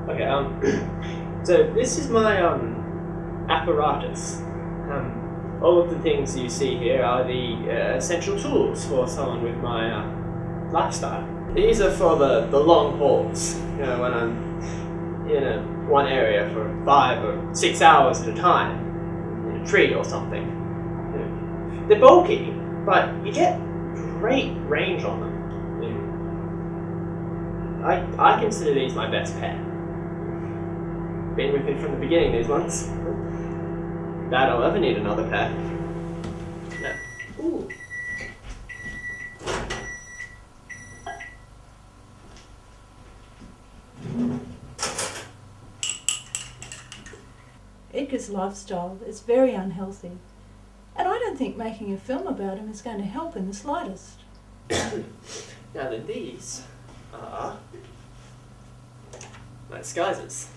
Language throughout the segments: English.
Okay, so this is my, apparatus. All of the things you see here are the essential tools for someone with my lifestyle. These are for the long hauls, when I'm in one area for 5 or 6 hours at a time, in a tree or something. They're bulky, but you get great range on them. I consider these my best pet. Been with me from the beginning, these ones. Doubt I'll ever need another pair. No. Ooh. Edgar's lifestyle is very unhealthy, and I don't think making a film about him is going to help in the slightest. Now then, these are my disguises.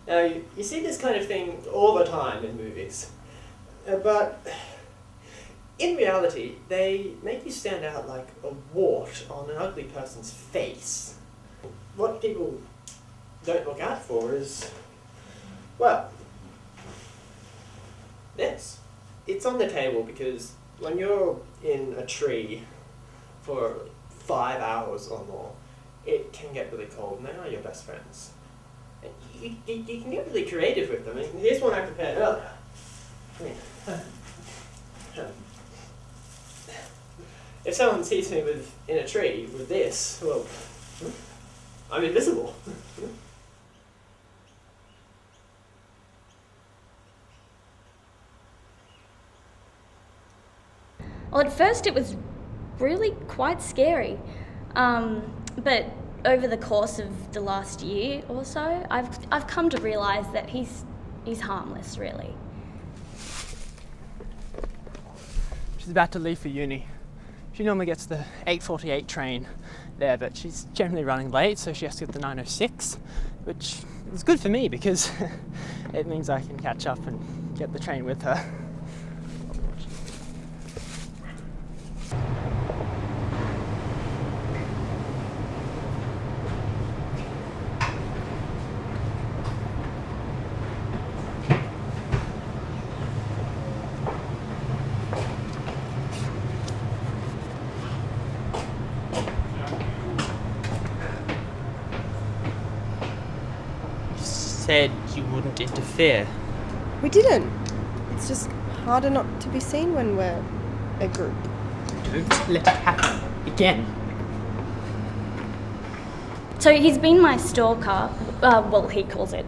Now, you see this kind of thing all the time in movies, but in reality, they make you stand out like a wart on an ugly person's face. What people don't look out for is, well, this. It's on the table because when you're in a tree for 5 hours or more, it can get really cold, and they are your best friends. You can get really creative with them. Here's one I prepared earlier. If someone sees me in a tree with this, well, I'm invisible. Well, at first it was really quite scary, but over the course of the last year or so, I've come to realise that he's harmless, really. She's about to leave for uni. She normally gets the 8:48 train there, but she's generally running late, so she has to get the 9:06, which is good for me because it means I can catch up and get the train with her. Said you wouldn't interfere. We didn't. It's just harder not to be seen when we're a group. Don't let it happen again. So he's been my stalker, well, he calls it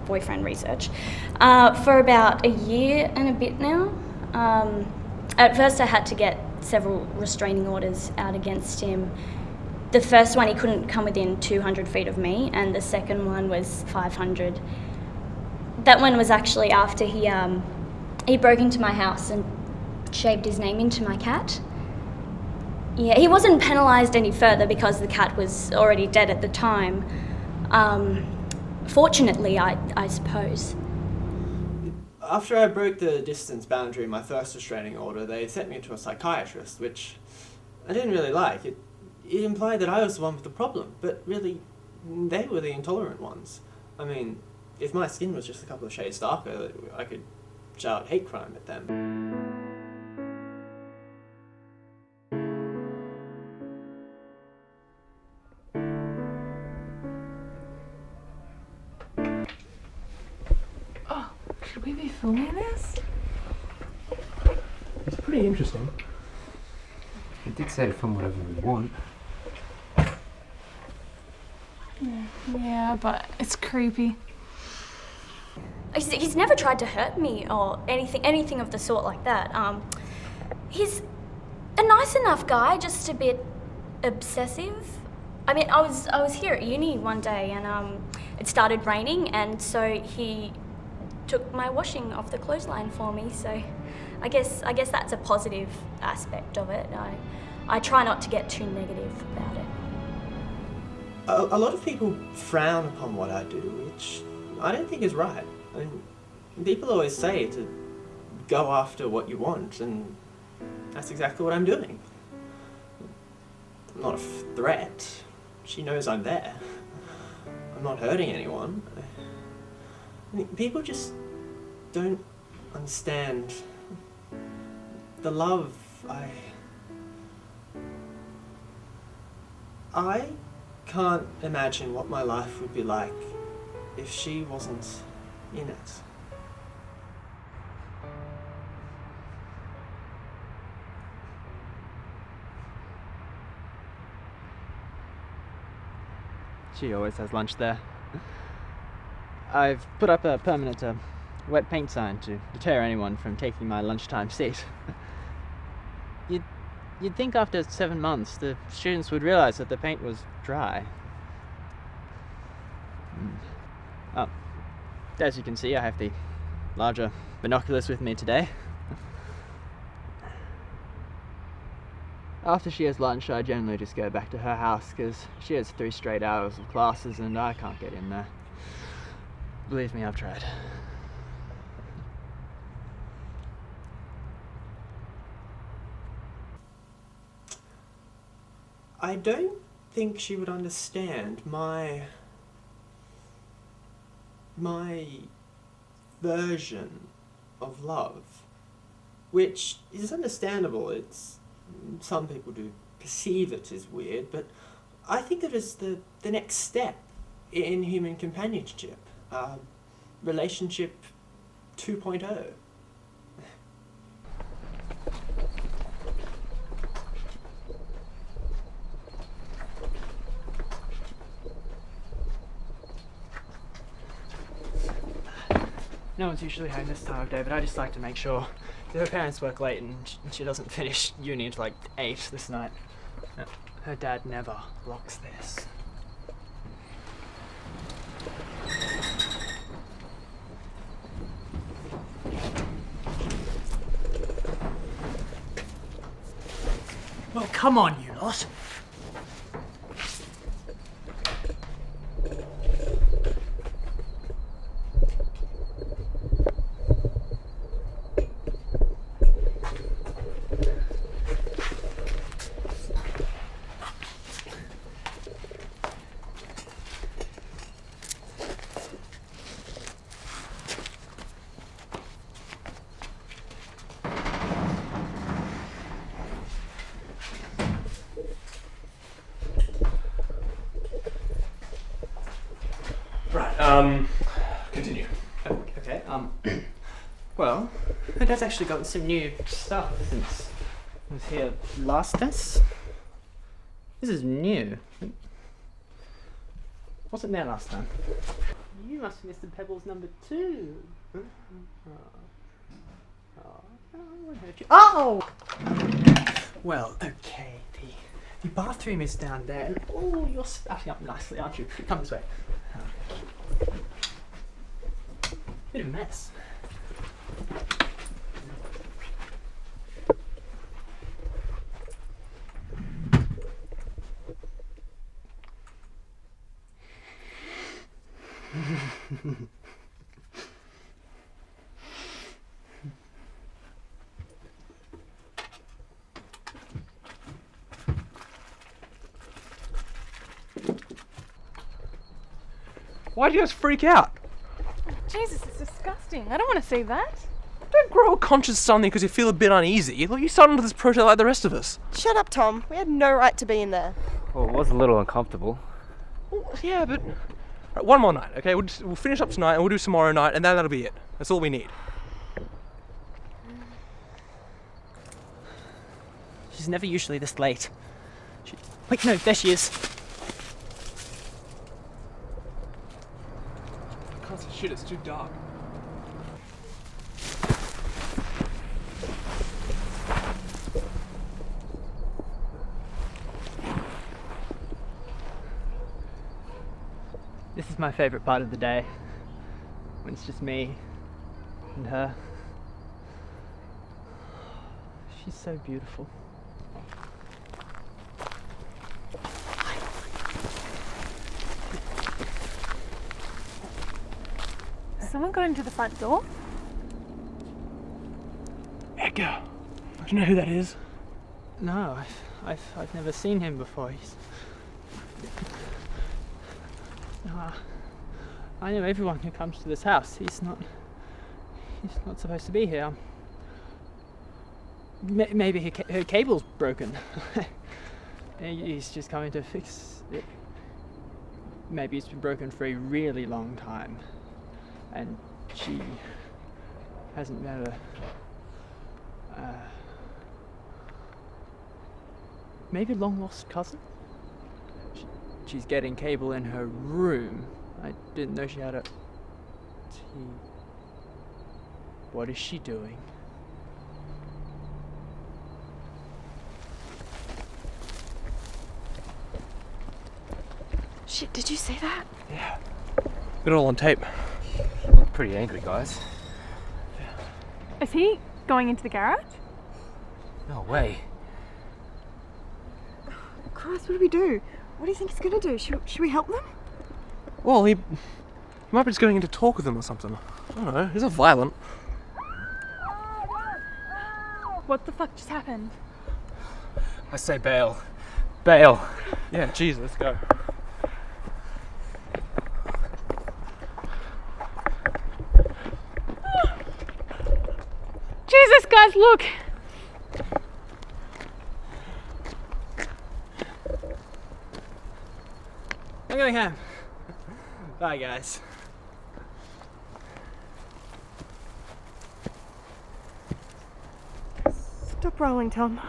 boyfriend research, for about a year and a bit now. At first I had to get several restraining orders out against him. The first one, he couldn't come within 200 feet of me, and the second one was 500. That one was actually after he broke into my house and shaved his name into my cat. Yeah, he wasn't penalised any further because the cat was already dead at the time. Fortunately, I suppose. After I broke the distance boundary in my first restraining order, they sent me to a psychiatrist, which I didn't really like. It implied that I was the one with the problem, but really, they were the intolerant ones. I mean, if my skin was just a couple of shades darker, I could shout hate crime at them. Oh, should we be filming this? It's pretty interesting. It did say to film whatever we want. Yeah, but it's creepy. He's never tried to hurt me or anything of the sort like that. He's a nice enough guy, just a bit obsessive. I mean, I was here at uni one day and it started raining, and so he took my washing off the clothesline for me. So I guess that's a positive aspect of it. I try not to get too negative about it. A lot of people frown upon what I do, which I don't think is right. I mean, people always say to go after what you want, and that's exactly what I'm doing. I'm not a threat. She knows I'm there. I'm not hurting anyone. I think people just don't understand the love I can't imagine what my life would be like if she wasn't in it. She always has lunch there. I've put up a permanent wet paint sign to deter anyone from taking my lunchtime seat. You'd think after 7 months the students would realise that the paint was dry. As you can see, I have the larger binoculars with me today. After she has lunch, I generally just go back to her house because she has 3 straight hours of classes and I can't get in there. Believe me, I've tried. I don't think she would understand my version of love, which is understandable. It's some people do perceive it as weird, but I think it is the next step in human companionship, relationship 2.0. No one's usually home this time of day, but I just like to make sure that her parents work late and she doesn't finish uni until like 8 this night. Her dad never locks this. Well, come on, you lot. Continue. Okay, well, her dad's actually gotten some new stuff since I was here last test. This is new. Wasn't there last time. You must have missed Pebbles number 2. What hurt you? Oh! Well, okay, the bathroom is down there. And, oh, you're spouting up nicely, aren't you? Come this way. Bit of a mess. Why'd you guys freak out? Jesus, it's disgusting. I don't want to see that. Don't grow a conscience suddenly because you feel a bit uneasy. Look, you started into this project like the rest of us. Shut up, Tom. We had no right to be in there. Well, it was a little uncomfortable. Well, yeah, but... Right, one more night, okay? We'll finish up tonight and we'll do tomorrow night and then that'll be it. That's all we need. She's never usually this late. Wait, no, there she is. I can't see shit, it's too dark. This is my favourite part of the day, when it's just me and her. She's so beautiful. Someone got into the front door? Edgar, do you know who that is? No, I've never seen him before. I know everyone who comes to this house. He's not supposed to be here. Maybe her cable's broken. He's just coming to fix it. Maybe it's been broken for a really long time, and she hasn't met maybe a long lost cousin? She's getting cable in her room. I didn't know she had a TV. What is she doing? Shit, did you see that? Yeah. Got it all on tape. Look pretty angry, guys. Is he going into the garage? No way. Christ, what do we do? What do you think he's going to do? Should we help them? Well, he might be just going in to talk with them or something. I don't know. He's not violent. What the fuck just happened? I say bail. Bail. Yeah, geez, let's go. Jesus, guys, look! I'm going home. Bye, guys. Stop rolling, Tom.